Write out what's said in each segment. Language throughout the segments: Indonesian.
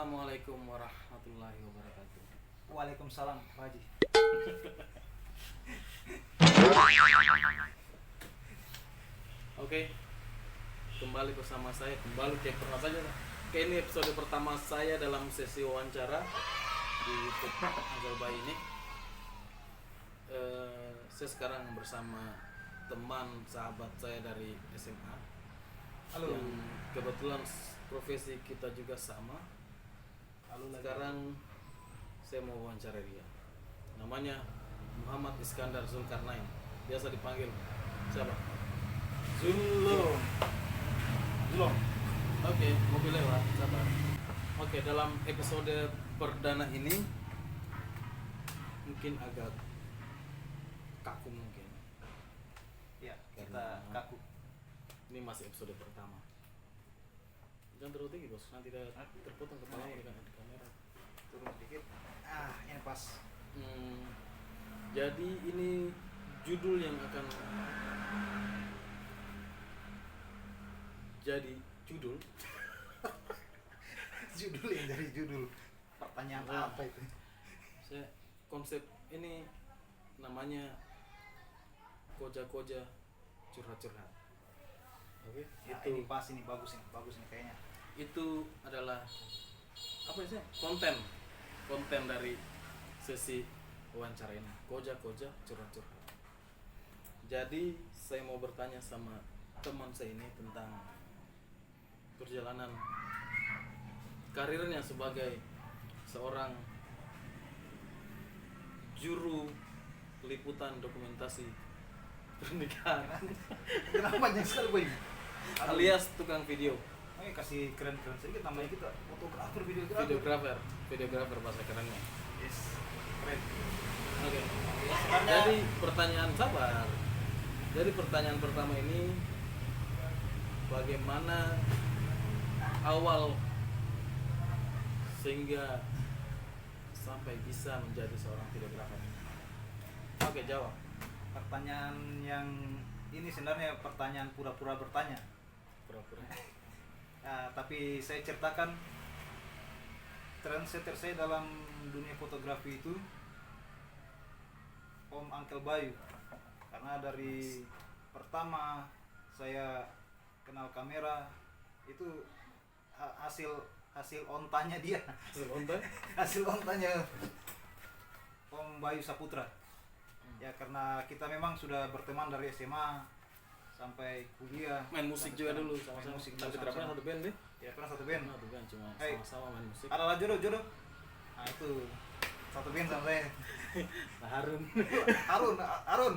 Assalamualaikum warahmatullahi wabarakatuh. Waalaikumsalam, Pak Haji. Oke, kembali bersama saya, kembali kayak pernah saja. Oke, ini episode pertama saya dalam sesi wawancara di YouTube Azalba ini. Saya sekarang bersama teman sahabat saya dari SMA. Halo. Yang kebetulan profesi kita juga sama. Halo lagi. Sekarang saya mau wawancara dia. Namanya Muhammad Iskandar Zulkarnain. Biasa dipanggil siapa? Zulum. Oke, mobil lewat. Sabar. Oke, dalam episode perdana ini mungkin agak kaku mungkin. Ya, Karena kita kaku. Ini masih episode pertama. Jangan terlalu tinggi bos, nanti terpotong kepala di kamera. Turun sedikit. Ini pas. Jadi ini judul yang akan jadi judul. Judul yang dari judul. Pertanyaan apa itu? Saya konsep ini namanya koja-koja curhat-curhat. Oke, Nah, itu ini pas, ini bagus nih kayaknya. itu adalah apa sih konten dari sesi wawancara ini, koja-koja curhat-curhat. Jadi saya mau bertanya sama teman saya ini tentang perjalanan karirnya sebagai seorang juru liputan dokumentasi pernikahan Kenapa banyak sekali Boy? alias tukang video, Kasih keren-keren sedikit namanya kita. Fotografer, videografer. videografer bahasa kerennya. Yes. Keren. Oke. Karena Jadi pertanyaan pertama ini, bagaimana awal sehingga sampai bisa menjadi seorang videografer? Oke, jawab. pertanyaan yang ini sebenarnya pertanyaan pura-pura bertanya. Pura-pura. Tapi saya ceritakan trendsetter saya dalam dunia fotografi itu Om Uncle Bayu. Karena dari pertama saya kenal kamera itu hasil ontanya dia. Hasil ontanya Om Bayu Saputra. Ya karena kita memang sudah berteman dari SMA sampai kuliah. Main musik juga dulu sama-sama. Tapi tidak pernah satu band deh. Ya pernah satu band. Satu band cuma Hey. sama-sama main musik. Adalah jodoh. Nah itu satu band sama saya. Nah, Harun. Harun, Harun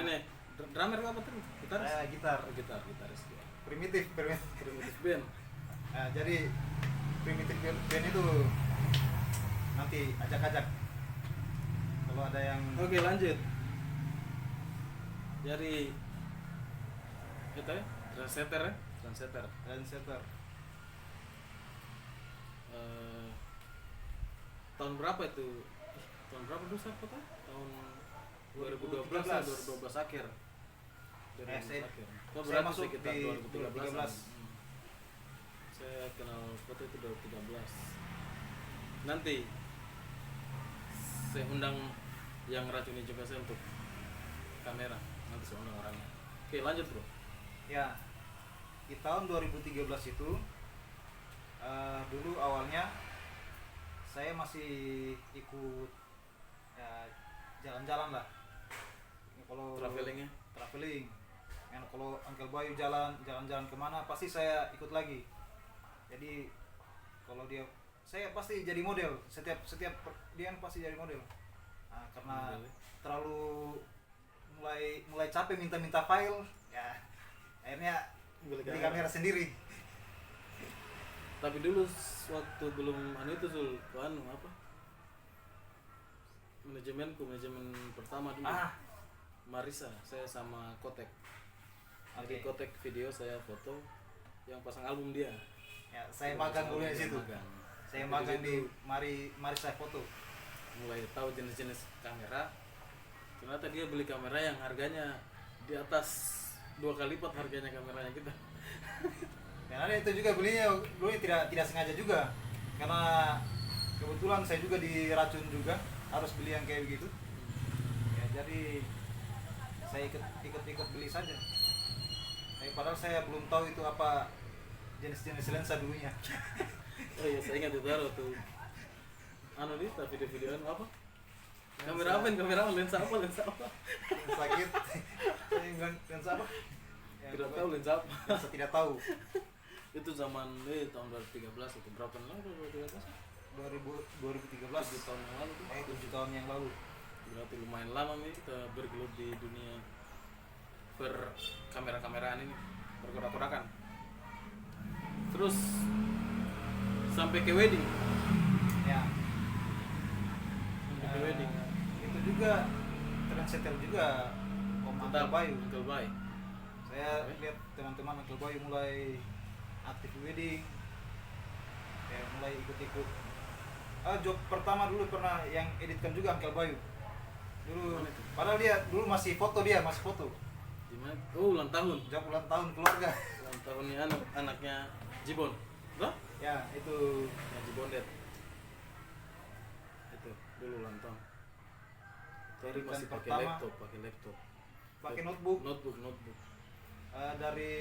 ini drummer apa tuh? Gitaris? Saya gitar. Oh, gitaris dia. Primitif. Primitif band. Nah, jadi primitif band itu nanti ajak-ajak kalau ada yang. Oke, lanjut. Jadi itu ya, trendsetter. Trendsetter. Tahun berapa itu? Tahun berapa dulu saya kota? Tahun 2012 akhir. 2012 akhir. Oh, Saya berarti masuk sekitar di 2013. 2013. Saya kenal foto itu 2013. Nanti saya undang yang racuni juga saya untuk kamera. Nanti saya undang orangnya. Oke, lanjut bro. Ya, di tahun 2013 itu dulu awalnya saya masih ikut ya, jalan-jalan lah. Kalau Traveling. Yang kalau Uncle Bayu jalan-jalan kemana pasti saya ikut lagi. Jadi kalau saya pasti jadi model. Setiap dia pasti jadi model. Nah, karena terlalu mulai capek minta file, ya akhirnya beli kamera sendiri. Tapi dulu waktu belum itu apa? Manajemen pertama dulu. Marisa, saya sama Kotek. Jadi Kotek video, saya foto, yang pasang album dia. Ya, saya magang dulu di situ. Saya magang di Marisa Foto. Mulai tahu jenis-jenis kamera. Ternyata dia beli kamera yang harganya di atas 2 kali lipat harganya kameranya kita. Dan ada itu juga belinya tidak sengaja juga, karena kebetulan saya juga diracun juga harus beli yang kayak begitu. Ya jadi saya ikut beli saja. Padahal saya belum tahu itu apa jenis-jenis lensa dulunya. Oh iya, saya ingat itu tuh. Anu nih, video-videoan apa? Kamera lensa apa? Lensa sakit. Saya bilang lensa apa? Ya, Tidak tahu lensa apa. Lensa tidak tahu. Itu zaman tahun 2013 atau berapa tahun lalu? 2013. 7 tahun yang lalu tuh. 7 tahun yang lalu. Berarti lumayan lama nih kita bergelut di dunia kamera-kameraan ini, berkorak-korakan. Terus sampai ke wedding. Ya. Sampai ke wedding. Itu juga trendsetter juga Om Uncle Bayu. Uncle Bayu. Saya lihat teman-teman Uncle Bayu mulai aktif di wedding. Ya, mulai ikut-ikut. Job pertama dulu pernah yang editkan juga Uncle Bayu. Dulu padahal dia dulu masih foto. Gimana? Oh, ulang tahun. Job ulang tahun keluarga. Ulang tahunnya anaknya Jibon. Loh? Ya, itu Yang Jibondet. Itu dulu ulang tahun. Tadi masih pakai laptop. pakai notebook. Notebook. Dari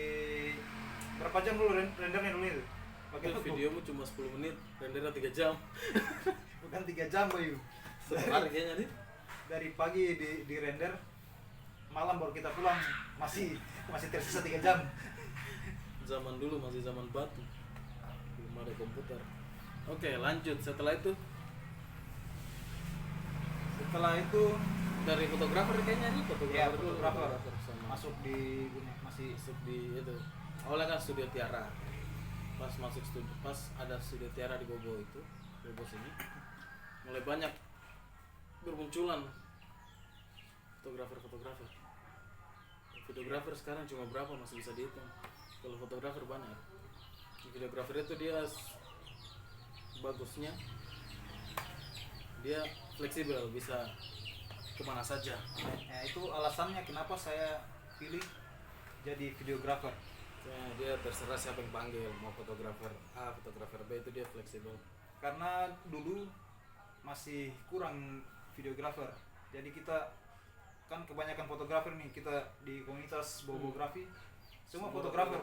berapa jam dulu rendernya dulu itu? Pakai notebook. Videomu cuma 10 menit, rendernya 3 jam. Bukan 3 jam, Bayu. Sehari kayaknya nih. Dari pagi di render, malam baru kita pulang, masih tersisa 3 jam. Zaman dulu masih zaman batu, belum ada komputer. Oke, lanjut. Setelah itu dari fotografer kayaknya nih, fotografer sama masuk di itu. Awalnya kan studio Tiara. Pas ada studio Tiara di Bobo sini, mulai banyak bermunculan fotografer. Videografer sekarang cuma berapa, masih bisa dihitung. Kalau fotografer banyak. Videografer itu dia bagusnya dia fleksibel, bisa kemana saja. Ya, itu alasannya kenapa saya pilih jadi videografer. Ya, dia terserah siapa yang panggil, mau fotografer A, fotografer B, itu dia fleksibel. Karena dulu masih kurang videografer. Jadi kita kan kebanyakan fotografer nih, kita di komunitas bobografi semua fotografer.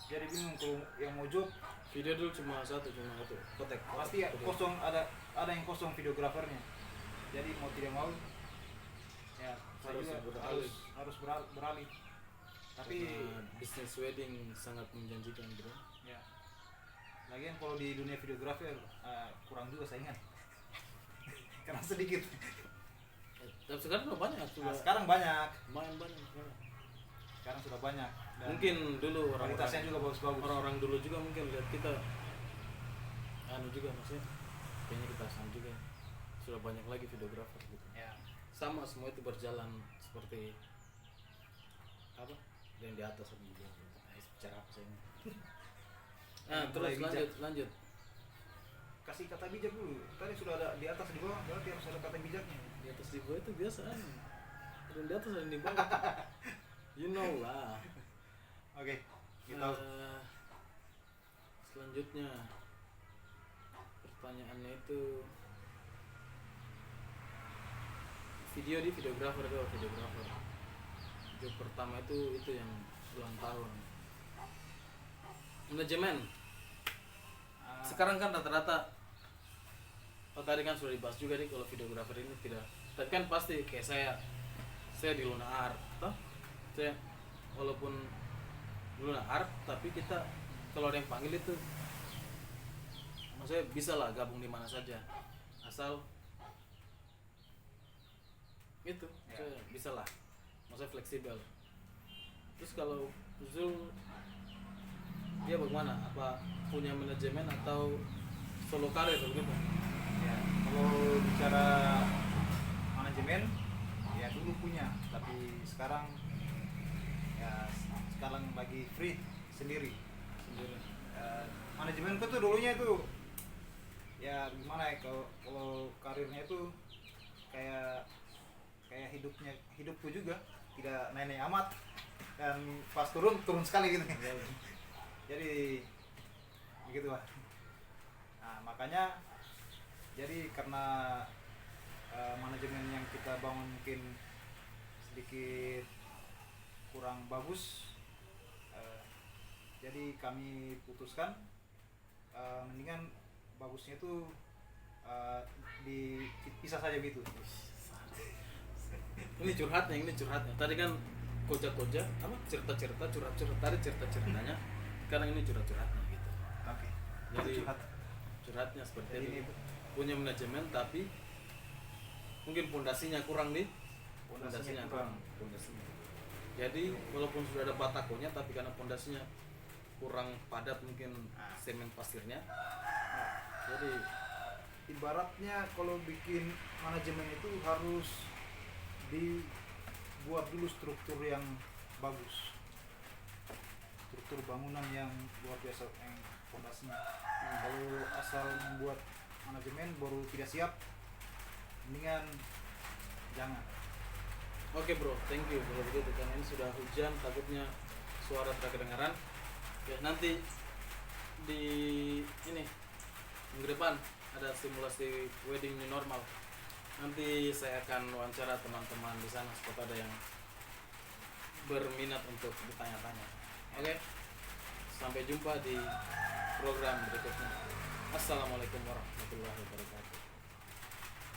Jadi bingung kalau yang mau job Video dulu cuma itu kotek. Pasti ya, kosong, ada yang kosong videografernya. Jadi mau tidak mau ya harus beralih. Tapi bisnis wedding sangat menjanjikan, bro. Ya. Lagian kalau di dunia videografer kurang juga saingan. Karena sedikit. Tapi sekarang udah banyak. Sekarang banyak. Lumayan banyak. Sekarang sudah banyak. Dan mungkin dulu kualitasnya juga bagus-bagus. Orang-orang dulu juga mungkin lihat kita juga, maksudnya kayaknya kita sama juga. Sudah banyak lagi videografer gitu. Ya. Sama semua itu berjalan seperti apa? Yang di atas sama di bawah. Bicara apa sih ini? Terus lanjut. Kasih kata bijak dulu. Tadi sudah ada di atas di bawah, berarti harus ada kata bijaknya. Di atas di bawah itu biasa. Ada di atas, ada di bawah. You know lah. Oke, kita selanjutnya pertanyaannya itu videografer. Job pertama itu yang ulang tahun. Manajemen. Sekarang kan rata-rata tadi kan sudah dibahas juga nih, kalau videografer ini tidak. Tapi kan pasti kayak saya di Luna Art, toh? Saya walaupun Luna Art, tapi kita kalau ada yang panggil itu maksudnya bisa lah gabung di mana saja, asal itu bisa lah, maksudnya fleksibel. Terus kalau Zul dia bagaimana, apa punya manajemen atau solo karir begitu? Ya, kalau bicara manajemen ya dulu punya, tapi sekarang lagi free sendiri. Manajemenku tuh dulunya itu ya gimana ya, kalau karirnya itu kayak hidupku juga tidak naik amat, dan pas turun sekali gitu. Jadi begitu lah. Nah makanya jadi karena manajemen yang kita bangun mungkin sedikit kurang bagus, jadi kami putuskan mendingan bagusnya itu dipisah saja gitu. Ini curhatnya tadi kan koja apa cerita curhat tadi cerita-ceritanya, sekarang ini curhatnya gitu. Oke. Jadi Curhat. curhatnya seperti Jadi itu, ini punya manajemen tapi mungkin pondasinya kurang nih, pondasinya kurang. pondasinya. Jadi walaupun sudah ada batakonya tapi karena pondasinya kurang padat mungkin semen pasirnya, jadi Ibaratnya kalau bikin manajemen itu harus dibuat dulu struktur yang bagus, struktur bangunan yang luar biasa, yang fondasinya. Kalau asal membuat manajemen baru tidak siap, mendingan jangan. oke bro, thank you kalau begitu, karena ini sudah hujan takutnya suara tidak kedengaran. Ya nanti di ini minggu depan ada simulasi wedding new normal. Nanti saya akan wawancara teman-teman di sana supaya ada yang berminat untuk ditanya-tanya. Oke, sampai jumpa di program berikutnya. Assalamualaikum warahmatullahi wabarakatuh.